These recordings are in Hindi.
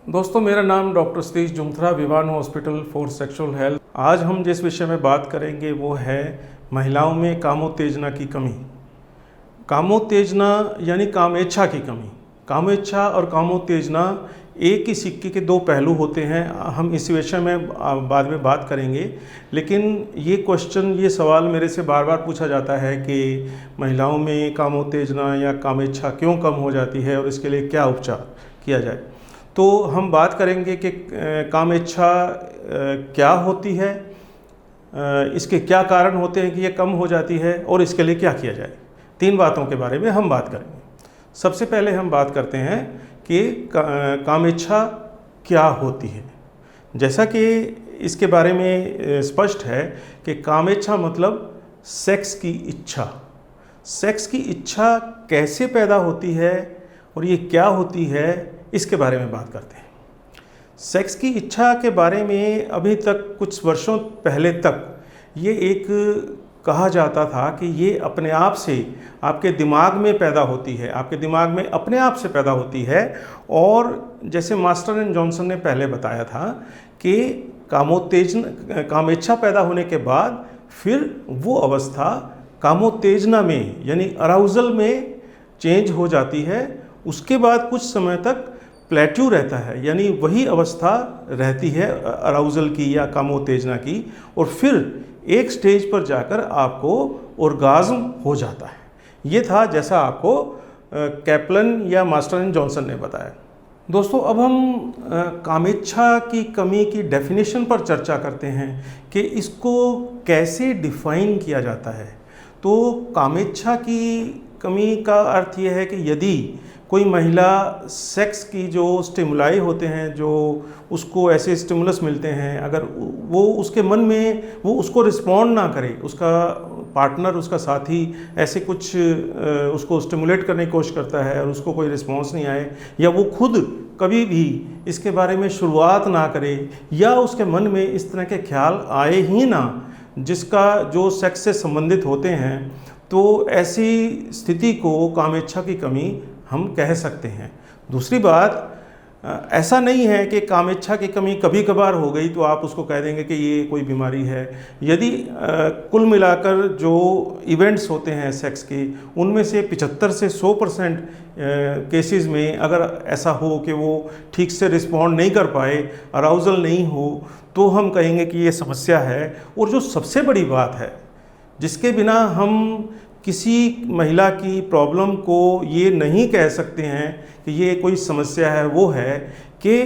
दोस्तों, मेरा नाम doctor Satish Jumthara, Vivaan hospital for sexual health. आज हम जिस विषय में बात करेंगे वो है महिलाओं में कामोत्तेजना की कमी। कामोत्तेजना यानी कामेच्छा की कमी। कामेच्छा और कामोत्तेजना एक ही सिक्के के दो पहलू होते हैं। हम इस विषय में बाद में बात करेंगे, लेकिन ये सवाल मेरे से बार बार पूछा जाता है कि महिलाओं में कामोत्तेजना या कामेच्छा क्यों कम हो जाती है और इसके लिए क्या उपचार किया जाए। तो हम बात करेंगे कि कामेच्छा क्या होती है, इसके क्या कारण होते हैं कि ये कम हो जाती है और इसके लिए क्या किया जाए। तीन बातों के बारे में हम बात करेंगे। सबसे पहले हम बात करते हैं कि कामेच्छा क्या होती है। जैसा कि इसके बारे में स्पष्ट है कि कामेच्छा मतलब सेक्स की इच्छा। सेक्स की इच्छा कैसे पैदा होती है और ये क्या होती है, इसके बारे में बात करते हैं। सेक्स की इच्छा के बारे में अभी तक कुछ वर्षों पहले तक ये एक कहा जाता था कि ये अपने आप से आपके दिमाग में पैदा होती है, आपके दिमाग में अपने आप से पैदा होती है। और जैसे मास्टर एंड जॉनसन ने पहले बताया था कि कामेच्छा पैदा होने के बाद फिर वो अवस्था कामोत्तेजना में यानी अराउजल में चेंज हो जाती है। उसके बाद कुछ समय तक प्लेट्यू रहता है, यानी वही अवस्था रहती है अराउजल की या कामोत्तेजना की, और फिर एक स्टेज पर जाकर आपको ऑर्गाज्म हो जाता है। ये था जैसा आपको कैप्लन या मास्टर एंड जॉनसन ने बताया। दोस्तों, अब हम कामेच्छा की कमी की डेफिनेशन पर चर्चा करते हैं कि इसको कैसे डिफाइन किया जाता है। तो कामेच्छा की कमी का अर्थ यह है कि यदि कोई महिला सेक्स की जो स्टिमुलाई होते हैं, जो उसको ऐसे स्टिमुलस मिलते हैं, अगर वो उसके मन में वो उसको रिस्पॉन्ड ना करे, उसका पार्टनर, उसका साथी ऐसे कुछ उसको स्टिमुलेट करने की कोशिश करता है और उसको कोई रिस्पॉन्स नहीं आए, या वो खुद कभी भी इसके बारे में शुरुआत ना करे, या उसके मन में इस तरह के ख्याल आए ही ना जो सेक्स से संबंधित होते हैं, तो ऐसी स्थिति को कामेच्छा की कमी हम कह सकते हैं। दूसरी बात, ऐसा नहीं है कि कामेच्छा की कमी कभी कभार हो गई तो आप उसको कह देंगे कि ये कोई बीमारी है। यदि कुल मिलाकर जो इवेंट्स होते हैं सेक्स के, उनमें से 75 से 100% केसेस में अगर ऐसा हो कि वो ठीक से रिस्पॉन्ड नहीं कर पाए, अराउजल नहीं हो, तो हम कहेंगे कि ये समस्या है। और जो सबसे बड़ी बात है जिसके बिना हम किसी महिला की प्रॉब्लम को ये नहीं कह सकते हैं कि ये कोई समस्या है, वो है कि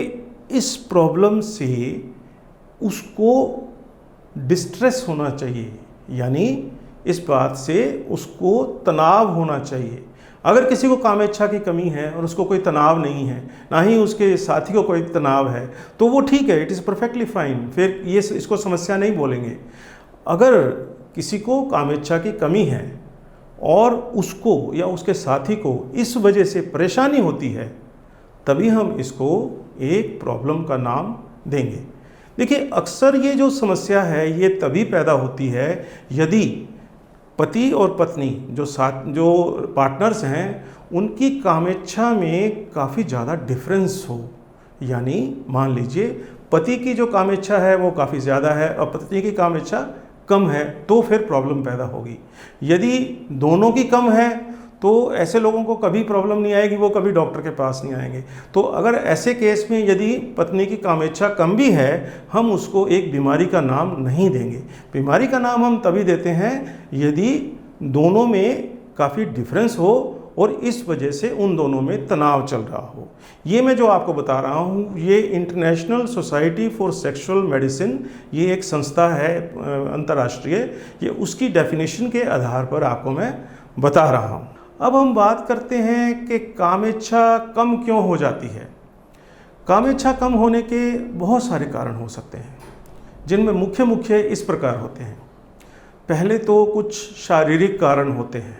इस प्रॉब्लम से उसको डिस्ट्रेस होना चाहिए, यानी इस बात से उसको तनाव होना चाहिए। अगर किसी को कामेच्छा की कमी है और उसको कोई तनाव नहीं है, ना ही उसके साथी को कोई तनाव है, तो वो ठीक है, इट इज़ परफेक्टली फाइन, फिर इसको समस्या नहीं बोलेंगे। अगर किसी को कामेच्छा की कमी है और उसको या उसके साथी को इस वजह से परेशानी होती है, तभी हम इसको एक प्रॉब्लम का नाम देंगे। देखिए, अक्सर ये जो समस्या है ये तभी पैदा होती है यदि पति और पत्नी जो पार्टनर्स हैं, उनकी कामेच्छा में काफ़ी ज़्यादा डिफरेंस हो। यानी मान लीजिए पति की जो कामेच्छा है वो काफ़ी ज़्यादा है और पत्नी की कामेच्छा कम है, तो फिर प्रॉब्लम पैदा होगी। यदि दोनों की कम है तो ऐसे लोगों को कभी प्रॉब्लम नहीं आएगी, वो कभी डॉक्टर के पास नहीं आएंगे। तो अगर ऐसे केस में यदि पत्नी की कामेच्छा कम भी है, हम उसको एक बीमारी का नाम नहीं देंगे। बीमारी का नाम हम तभी देते हैं यदि दोनों में काफ़ी डिफरेंस हो और इस वजह से उन दोनों में तनाव चल रहा हो। ये मैं जो आपको बता रहा हूँ, ये international society for sexual medicine, ये एक संस्था है अंतर्राष्ट्रीय, ये उसकी डेफिनेशन के आधार पर आपको मैं बता रहा हूँ। अब हम बात करते हैं कि कामेच्छा कम क्यों हो जाती है। कामेच्छा कम होने के बहुत सारे कारण हो सकते हैं, जिनमें मुख्य इस प्रकार होते हैं। पहले तो कुछ शारीरिक कारण होते हैं,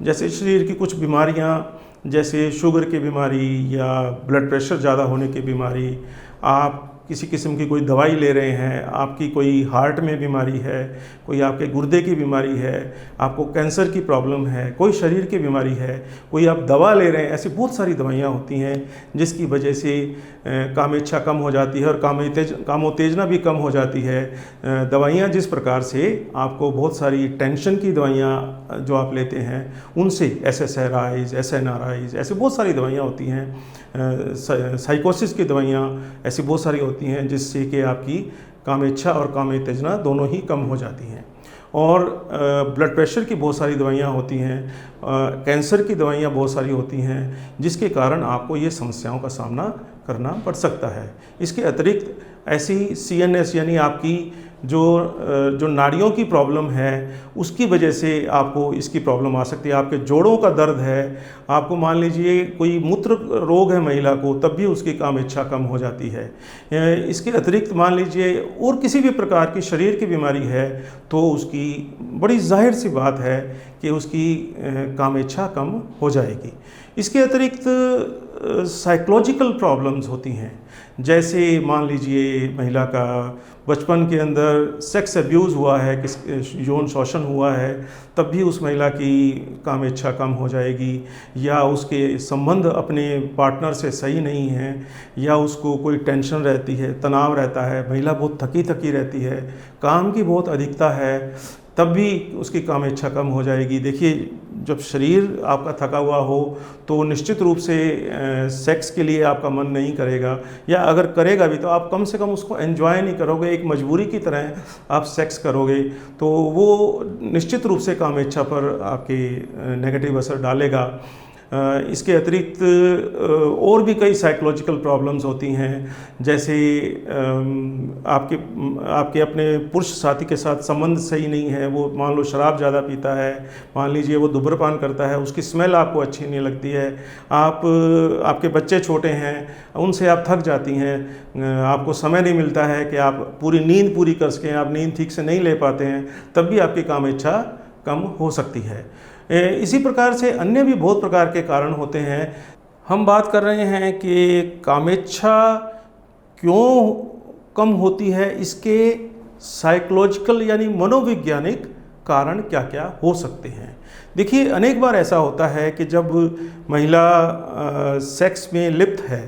जैसे शरीर की कुछ बीमारियां, जैसे शुगर की बीमारी या ब्लड प्रेशर ज़्यादा होने की बीमारी, आप किसी किस्म की कोई दवाई ले रहे हैं, आपकी कोई हार्ट में बीमारी है, कोई आपके गुर्दे की बीमारी है, आपको कैंसर की प्रॉब्लम है, कोई शरीर की बीमारी है, कोई आप दवा ले रहे हैं, ऐसी बहुत सारी दवाइयाँ होती हैं जिसकी वजह से कामेच्छा कम हो जाती है और कामोत्तेजना भी कम हो जाती है। दवाइयाँ जिस प्रकार से आपको बहुत सारी टेंशन की दवाइयाँ जो आप लेते हैं उनसे SSRIs, SNRIs, ऐसे बहुत सारी दवाइयाँ होती हैं, साइकोसिस की दवाइयाँ ऐसी बहुत सारी होती हैं जिससे कि आपकी कामेच्छा और कामोत्तेजना दोनों ही कम हो जाती हैं। और ब्लड प्रेशर की बहुत सारी दवाइयाँ होती हैं, कैंसर की दवाइयाँ बहुत सारी होती हैं जिसके कारण आपको ये समस्याओं का सामना करना पड़ सकता है। इसके अतिरिक्त ऐसी CNS यानी आपकी जो नाड़ियों की प्रॉब्लम है उसकी वजह से आपको इसकी प्रॉब्लम आ सकती है। आपके जोड़ों का दर्द है, आपको मान लीजिए कोई मूत्र रोग है महिला को, तब भी उसकी कामेच्छा कम हो जाती है। इसके अतिरिक्त मान लीजिए और किसी भी प्रकार की शरीर की बीमारी है तो उसकी बड़ी जाहिर सी बात है कि उसकी कामेच्छा कम हो जाएगी। इसके अतिरिक्त साइकोलॉजिकल प्रॉब्लम्स होती हैं, जैसे मान लीजिए महिला का बचपन के अंदर सेक्स अब्यूज़ हुआ है, यौन शोषण हुआ है, तब भी उस महिला की कामेच्छा कम हो जाएगी, या उसके संबंध अपने पार्टनर से सही नहीं हैं, या उसको कोई टेंशन रहती है, तनाव रहता है, महिला बहुत थकी थकी रहती है, काम की बहुत अधिकता है, तब भी उसकी कामेच्छा कम हो जाएगी। देखिए, जब शरीर आपका थका हुआ हो तो निश्चित रूप से सेक्स के लिए आपका मन नहीं करेगा, या अगर करेगा भी तो आप कम से कम उसको एंजॉय नहीं करोगे, एक मजबूरी की तरह आप सेक्स करोगे, तो वो निश्चित रूप से कामेच्छा पर आपके नेगेटिव असर डालेगा। इसके अतिरिक्त और भी कई साइकोलॉजिकल प्रॉब्लम्स होती हैं, जैसे आपके अपने पुरुष साथी के साथ संबंध सही नहीं है, वो मान लो शराब ज़्यादा पीता है, मान लीजिए वो धूम्रपान करता है, उसकी स्मेल आपको अच्छी नहीं लगती है, आपके बच्चे छोटे हैं, उनसे आप थक जाती हैं, आपको समय नहीं मिलता है कि आप पूरी नींद पूरी कर सकें, आप नींद ठीक से नहीं ले पाते हैं, तब भी आपकी कामेच्छा कम हो सकती है। इसी प्रकार से अन्य भी बहुत प्रकार के कारण होते हैं। हम बात कर रहे हैं कि कामेच्छा क्यों कम होती है, इसके साइकोलॉजिकल यानी मनोवैज्ञानिक कारण क्या क्या हो सकते हैं। देखिए, अनेक बार ऐसा होता है कि जब महिला सेक्स में लिप्त है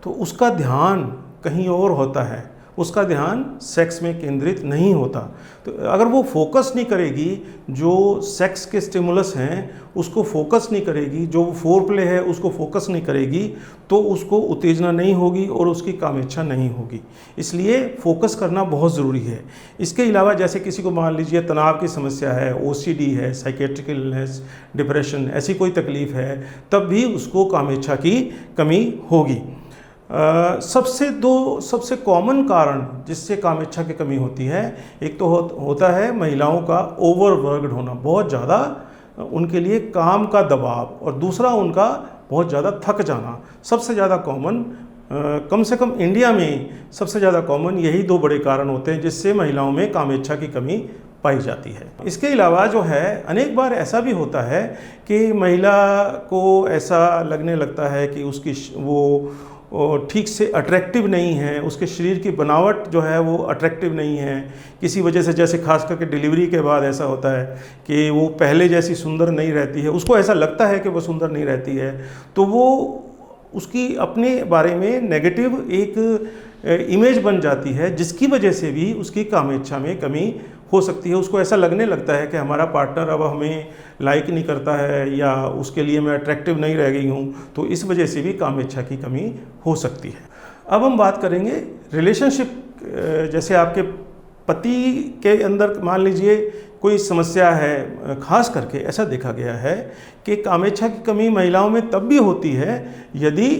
तो उसका ध्यान कहीं और होता है, उसका ध्यान सेक्स में केंद्रित नहीं होता। तो अगर वो फोकस नहीं करेगी, जो सेक्स के स्टिमुलस हैं उसको फोकस नहीं करेगी, जो फोर प्ले है उसको फोकस नहीं करेगी, तो उसको उत्तेजना नहीं होगी और उसकी कामेच्छा नहीं होगी। इसलिए फोकस करना बहुत ज़रूरी है। इसके अलावा जैसे किसी को मान लीजिए तनाव की समस्या है, OCD है, साइकेट्रिकल इलनेस, डिप्रेशन, ऐसी कोई तकलीफ़ है, तब भी उसको कामेच्छा की कमी होगी। सबसे कॉमन कारण जिससे कामेच्छा की कमी होती है, एक तो होता है महिलाओं का ओवरवर्क्ड होना, बहुत ज़्यादा उनके लिए काम का दबाव, और दूसरा उनका बहुत ज़्यादा थक जाना। सबसे ज़्यादा कॉमन, कम से कम इंडिया में सबसे ज़्यादा कॉमन यही दो बड़े कारण होते हैं जिससे महिलाओं में कामेच्छा की कमी पाई जाती है। इसके अलावा जो है, अनेक बार ऐसा भी होता है कि महिला को ऐसा लगने लगता है कि उसकी वो ठीक से अट्रैक्टिव नहीं है, उसके शरीर की बनावट जो है वो अट्रैक्टिव नहीं है किसी वजह से। जैसे खास करके डिलीवरी के बाद ऐसा होता है कि वो पहले जैसी सुंदर नहीं रहती है, उसको ऐसा लगता है कि वो सुंदर नहीं रहती है, तो वो उसकी अपने बारे में नेगेटिव एक इमेज बन जाती है, जिसकी वजह से भी उसकी कामेच्छा में कमी हो सकती है। उसको ऐसा लगने लगता है कि हमारा पार्टनर अब हमें लाइक नहीं करता है, या उसके लिए मैं अट्रैक्टिव नहीं रह गई हूँ, तो इस वजह से भी कामेच्छा की कमी हो सकती है। अब हम बात करेंगे रिलेशनशिप, जैसे आपके पति के अंदर मान लीजिए कोई समस्या है, खास करके ऐसा देखा गया है कि कामेच्छा की कमी महिलाओं में तब भी होती है यदि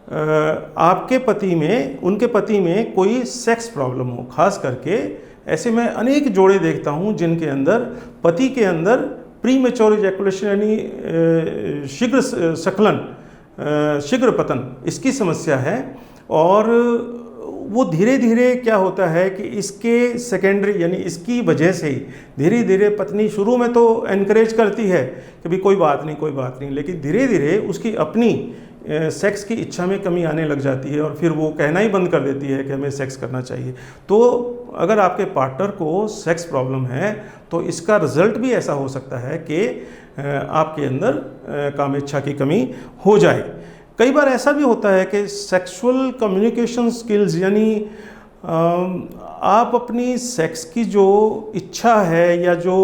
आपके पति में, उनके पति में कोई सेक्स प्रॉब्लम हो। खास करके ऐसे मैं अनेक जोड़े देखता हूँ जिनके अंदर पति के अंदर प्रीमेच्योर इजैकुलेशन यानी शीघ्र स्खलन, शीघ्र पतन, इसकी समस्या है। और वो धीरे धीरे क्या होता है कि इसके सेकेंडरी यानी इसकी वजह से धीरे धीरे पत्नी शुरू में तो एनकरेज करती है कि भी कोई बात नहीं, लेकिन धीरे धीरे उसकी अपनी सेक्स की इच्छा में कमी आने लग जाती है और फिर वो कहना ही बंद कर देती है कि हमें सेक्स करना चाहिए। तो अगर आपके पार्टनर को सेक्स प्रॉब्लम है तो इसका रिजल्ट भी ऐसा हो सकता है कि आपके अंदर काम इच्छा की कमी हो जाए। कई बार ऐसा भी होता है कि सेक्सुअल कम्युनिकेशन स्किल्स, यानी आप अपनी सेक्स की जो इच्छा है या जो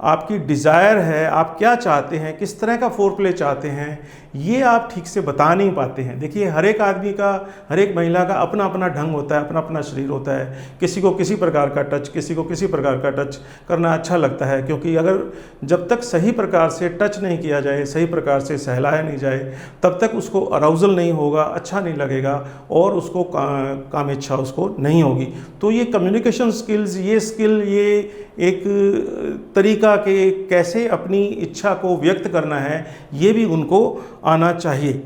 आपकी डिज़ायर है, आप क्या चाहते हैं, किस तरह का फोरप्ले चाहते हैं, ये आप ठीक से बता नहीं पाते हैं। देखिए, हर एक आदमी का, हर एक महिला का अपना अपना ढंग होता है, अपना अपना शरीर होता है। किसी को किसी प्रकार का टच, किसी को किसी प्रकार का टच करना अच्छा लगता है, क्योंकि अगर जब तक सही प्रकार से टच नहीं किया जाए, सही प्रकार से सहलाया नहीं जाए, तब तक उसको अराउजल नहीं होगा, अच्छा नहीं लगेगा और उसको काम इच्छा उसको नहीं होगी। तो ये कम्युनिकेशन स्किल्स, ये स्किल, ये एक तरीका कि कैसे अपनी इच्छा को व्यक्त करना है, ये भी उनको आना चाहिए।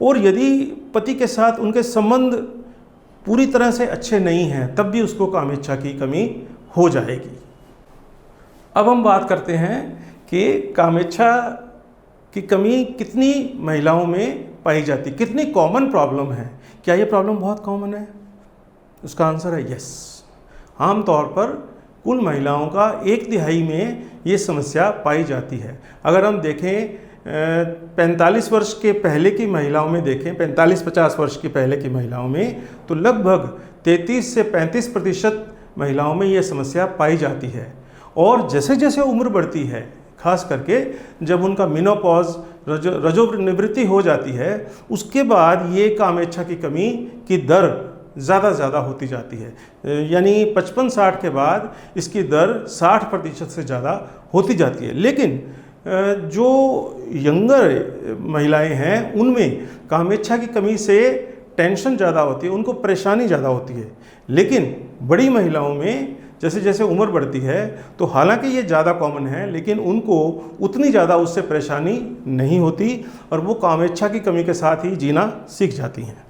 और यदि पति के साथ उनके संबंध पूरी तरह से अच्छे नहीं हैं, तब भी उसको काम इच्छा की कमी हो जाएगी। अब हम बात करते हैं कि काम इच्छा की कमी कितनी महिलाओं में पाई जाती, कितनी कॉमन प्रॉब्लम है। क्या ये प्रॉब्लम बहुत कॉमन है? उसका आंसर है यस। आमतौर पर कुल महिलाओं का 1/3 में ये समस्या पाई जाती है। अगर हम देखें 45 वर्ष के पहले की महिलाओं में देखें, 45-50 वर्ष के पहले की महिलाओं में, तो लगभग 33 से 35% महिलाओं में ये समस्या पाई जाती है। और जैसे जैसे उम्र बढ़ती है, खास करके जब उनका मेनोपॉज, रजोनिवृत्ति हो जाती है, उसके बाद ये काम इच्छा की कमी की दर ज़्यादा होती जाती है। यानी 55-60 के बाद इसकी दर 60% से ज़्यादा होती जाती है। लेकिन जो यंगर महिलाएं हैं, उनमें कामेच्छा की कमी से टेंशन ज़्यादा होती है, उनको परेशानी ज़्यादा होती है। लेकिन बड़ी महिलाओं में जैसे जैसे उम्र बढ़ती है, तो हालांकि ये ज़्यादा कॉमन है, लेकिन उनको उतनी ज़्यादा उससे परेशानी नहीं होती और वो कामेच्छा की कमी के साथ ही जीना सीख जाती हैं।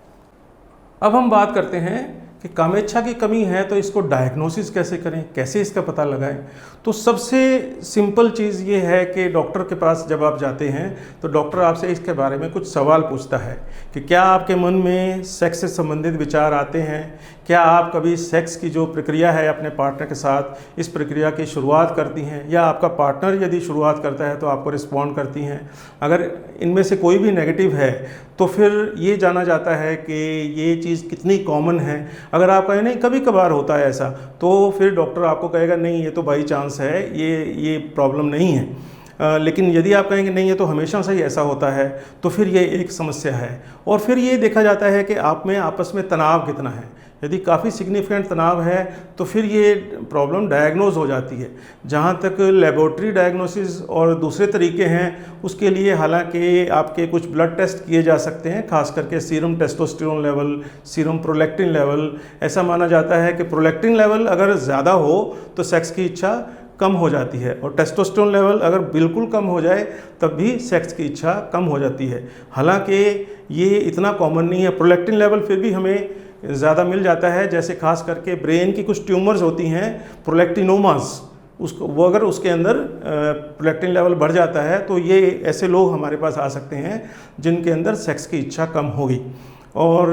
अब हम बात करते हैं कि कामेच्छा की कमी है तो इसको डायग्नोसिस कैसे करें, कैसे इसका पता लगाएं। तो सबसे सिंपल चीज़ ये है कि डॉक्टर के पास जब आप जाते हैं तो डॉक्टर आपसे इसके बारे में कुछ सवाल पूछता है कि क्या आपके मन में सेक्स से संबंधित विचार आते हैं, क्या आप कभी सेक्स की जो प्रक्रिया है अपने पार्टनर के साथ, इस प्रक्रिया की शुरुआत करती हैं, या आपका पार्टनर यदि शुरुआत करता है तो आपको रिस्पॉन्ड करती हैं। अगर इनमें से कोई भी नेगेटिव है तो फिर ये जाना जाता है कि ये चीज़ कितनी कॉमन है। अगर आप कहें नहीं कभी कभार होता है ऐसा, तो फिर डॉक्टर आपको कहेगा नहीं ये तो बाई चांस है, ये प्रॉब्लम नहीं है। लेकिन यदि आप कहेंगे नहीं ये तो हमेशा से ही ऐसा होता है, तो फिर ये एक समस्या है। और फिर ये देखा जाता है कि आप में आपस में तनाव कितना है। यदि काफ़ी सिग्निफिकेंट तनाव है तो फिर ये प्रॉब्लम डायग्नोज हो जाती है। जहाँ तक लेबोरेटरी डायग्नोसिस और दूसरे तरीके हैं, उसके लिए हालांकि आपके कुछ ब्लड टेस्ट किए जा सकते हैं, खास करके serum testosterone level, serum prolactin level. ऐसा माना जाता है कि प्रोलैक्टिन लेवल अगर ज़्यादा हो तो सेक्स की इच्छा कम हो जाती है, और टेस्टोस्टेरोन लेवल अगर बिल्कुल कम हो जाए तब भी सेक्स की इच्छा कम हो जाती है। हालांकि ये इतना कॉमन नहीं है। प्रोलैक्टिन लेवल फिर भी हमें ज़्यादा मिल जाता है, जैसे खास करके ब्रेन की कुछ ट्यूमर्स होती हैं, प्रोलैक्टिनोमास, उसको वो अगर उसके अंदर प्रोलैक्टिन लेवल बढ़ जाता है तो ये ऐसे लोग हमारे पास आ सकते हैं जिनके अंदर सेक्स की इच्छा कम होगी। और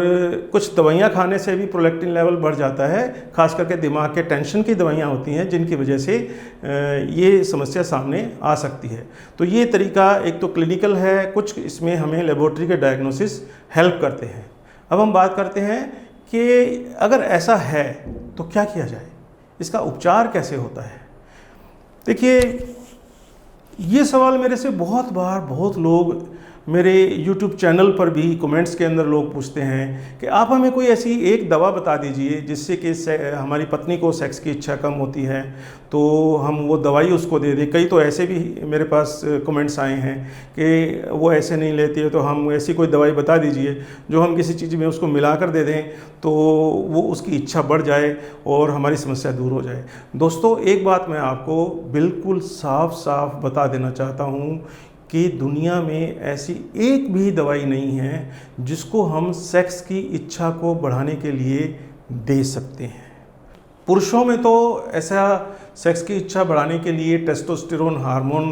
कुछ दवाइयाँ खाने से भी प्रोलैक्टिन लेवल बढ़ जाता है, खास करके दिमाग के टेंशन की दवाइयाँ होती हैं जिनकी वजह से ये समस्या सामने आ सकती है। तो ये तरीका एक तो क्लिनिकल है, कुछ इसमें हमें लेबोरेटरी के डायग्नोसिस हेल्प करते हैं। अब हम बात करते हैं कि अगर ऐसा है तो क्या किया जाए, इसका उपचार कैसे होता है। देखिए, ये सवाल मेरे से बहुत बार बहुत लोग मेरे YouTube चैनल पर भी कमेंट्स के अंदर लोग पूछते हैं कि आप हमें कोई ऐसी एक दवा बता दीजिए जिससे कि हमारी पत्नी को सेक्स की इच्छा कम होती है तो हम वो दवाई उसको दे दें। कई तो ऐसे भी मेरे पास कमेंट्स आए हैं कि वो ऐसे नहीं लेती है तो हम ऐसी कोई दवाई बता दीजिए जो हम किसी चीज़ में उसको मिला कर दे दें तो वो उसकी इच्छा बढ़ जाए और हमारी समस्या दूर हो जाए। दोस्तों, एक बात मैं आपको बिल्कुल साफ साफ बता देना चाहता हूँ कि दुनिया में ऐसी एक भी दवाई नहीं है जिसको हम सेक्स की इच्छा को बढ़ाने के लिए दे सकते हैं। पुरुषों में तो ऐसा सेक्स की इच्छा बढ़ाने के लिए टेस्टोस्टेरोन हार्मोन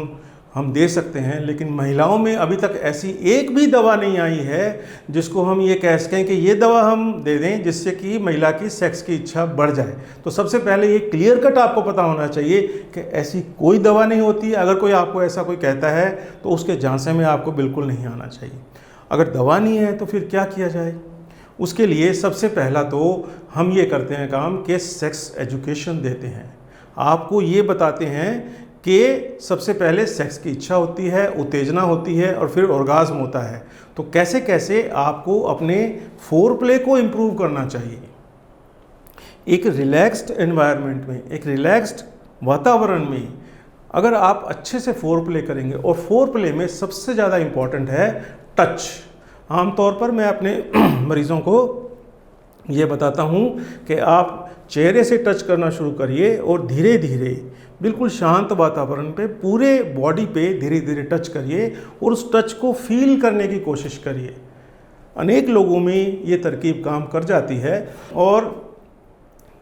हम दे सकते हैं, लेकिन महिलाओं में अभी तक ऐसी एक भी दवा नहीं आई है जिसको हम ये कह सकें कि ये दवा हम दे दें जिससे कि महिला की सेक्स की इच्छा बढ़ जाए। तो सबसे पहले ये क्लियर कट आपको पता होना चाहिए कि ऐसी कोई दवा नहीं होती है। अगर कोई आपको ऐसा कोई कहता है तो उसके झांसे में आपको बिल्कुल नहीं आना चाहिए। अगर दवा नहीं है तो फिर क्या किया जाए? उसके लिए सबसे पहला तो हम ये करते हैं काम कि सेक्स एजुकेशन देते हैं। आपको ये बताते हैं कि सबसे पहले सेक्स की इच्छा होती है, उत्तेजना होती है और फिर ऑर्गाज्म होता है। तो कैसे कैसे आपको अपने फोर प्ले को इम्प्रूव करना चाहिए। एक रिलैक्स्ड एनवायरनमेंट में, एक रिलैक्स्ड वातावरण में अगर आप अच्छे से फोर प्ले करेंगे, और फोर प्ले में सबसे ज़्यादा इम्पॉर्टेंट है टच। आमतौर पर मैं अपने मरीज़ों को ये बताता हूँ कि आप चेहरे से टच करना शुरू करिए और धीरे धीरे बिल्कुल शांत वातावरण पे पूरे बॉडी पे धीरे धीरे टच करिए और उस टच को फील करने की कोशिश करिए। अनेक लोगों में ये तरकीब काम कर जाती है और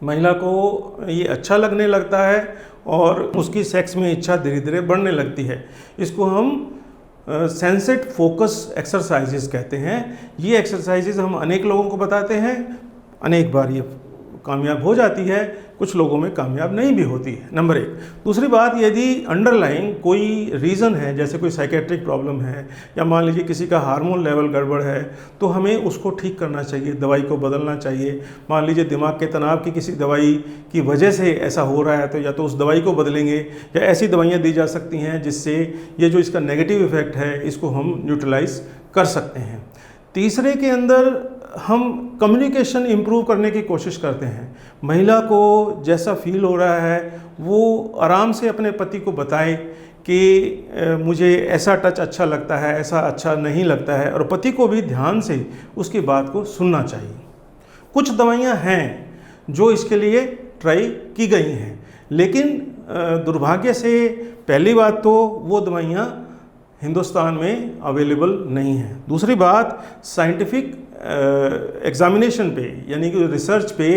महिला को ये अच्छा लगने लगता है और उसकी सेक्स में इच्छा धीरे धीरे बढ़ने लगती है। इसको हम सेंसेट फोकस एक्सरसाइजेस कहते हैं। ये एक्सरसाइजेस हम अनेक लोगों को बताते हैं, अनेक बार ये कामयाब हो जाती है, कुछ लोगों में कामयाब नहीं भी होती है, नंबर एक। दूसरी बात, यदि अंडरलाइंग कोई रीज़न है, जैसे कोई साइकेट्रिक प्रॉब्लम है या मान लीजिए किसी का हार्मोन लेवल गड़बड़ है, तो हमें उसको ठीक करना चाहिए, दवाई को बदलना चाहिए। मान लीजिए दिमाग के तनाव की किसी दवाई की वजह से ऐसा हो रहा है तो या तो उस दवाई को बदलेंगे या ऐसी दवाइयाँ दी जा सकती हैं जिससे ये जो इसका नेगेटिव इफ़ेक्ट है इसको हम न्यूट्रलाइज कर सकते हैं। तीसरे के अंदर हम कम्युनिकेशन इम्प्रूव करने की कोशिश करते हैं। महिला को जैसा फील हो रहा है वो आराम से अपने पति को बताए कि मुझे ऐसा टच अच्छा लगता है, ऐसा अच्छा नहीं लगता है, और पति को भी ध्यान से उसकी बात को सुनना चाहिए। कुछ दवाइयाँ हैं जो इसके लिए ट्राई की गई हैं, लेकिन दुर्भाग्य से पहली बात तो वो दवाइयाँ हिंदुस्तान में अवेलेबल नहीं है। दूसरी बात, साइंटिफिक एग्जामिनेशन पे यानी कि रिसर्च पे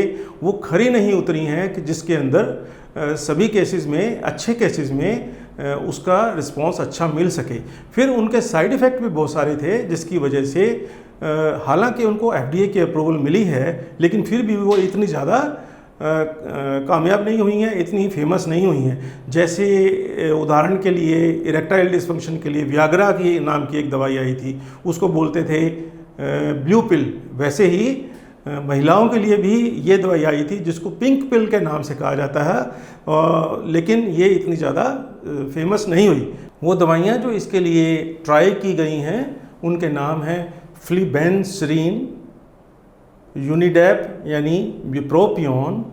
वो खरी नहीं उतरी हैं कि जिसके अंदर सभी केसेस में, अच्छे केसेस में उसका रिस्पांस अच्छा मिल सके। फिर उनके साइड इफ़ेक्ट भी बहुत सारे थे जिसकी वजह से हालांकि उनको FDA की अप्रूवल मिली है, लेकिन फिर भी वो इतनी ज़्यादा कामयाब नहीं हुई हैं, इतनी फेमस नहीं हुई हैं। जैसे उदाहरण के लिए इरेक्टाइल डिसफंक्शन के लिए वियाग्रा की नाम की एक दवाई आई थी, उसको बोलते थे ब्लू पिल। वैसे ही महिलाओं के लिए भी ये दवाई आई थी जिसको पिंक पिल के नाम से कहा जाता है, लेकिन ये इतनी ज़्यादा फेमस नहीं हुई। वो दवाइयाँ जो इसके लिए ट्राई की गई हैं उनके नाम हैं फ्लिबेंसरीन, यूनिडेप यानी ब्यूप्रोपियोन,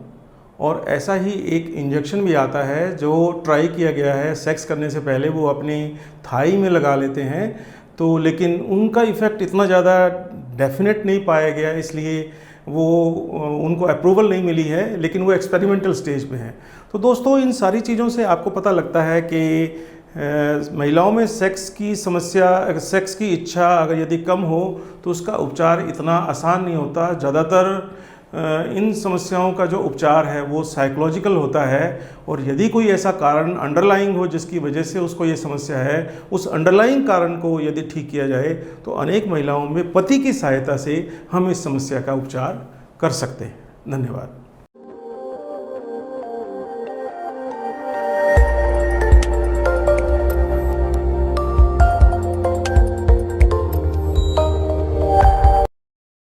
और ऐसा ही एक इंजेक्शन भी आता है जो ट्राई किया गया है। सेक्स करने से पहले वो अपनी थाई में लगा लेते हैं, तो लेकिन उनका इफ़ेक्ट इतना ज़्यादा डेफिनेट नहीं पाया गया, इसलिए वो उनको अप्रूवल नहीं मिली है, लेकिन वो एक्सपेरिमेंटल स्टेज पे हैं। तो दोस्तों, इन सारी चीज़ों से आपको पता लगता है कि महिलाओं में सेक्स की समस्या, सेक्स की इच्छा अगर यदि कम हो तो उसका उपचार इतना आसान नहीं होता। ज़्यादातर इन समस्याओं का जो उपचार है वो साइकोलॉजिकल होता है, और यदि कोई ऐसा कारण अंडरलाइंग हो जिसकी वजह से उसको ये समस्या है, उस अंडरलाइंग कारण को यदि ठीक किया जाए तो अनेक महिलाओं में पति की सहायता से हम इस समस्या का उपचार कर सकते हैं। धन्यवाद।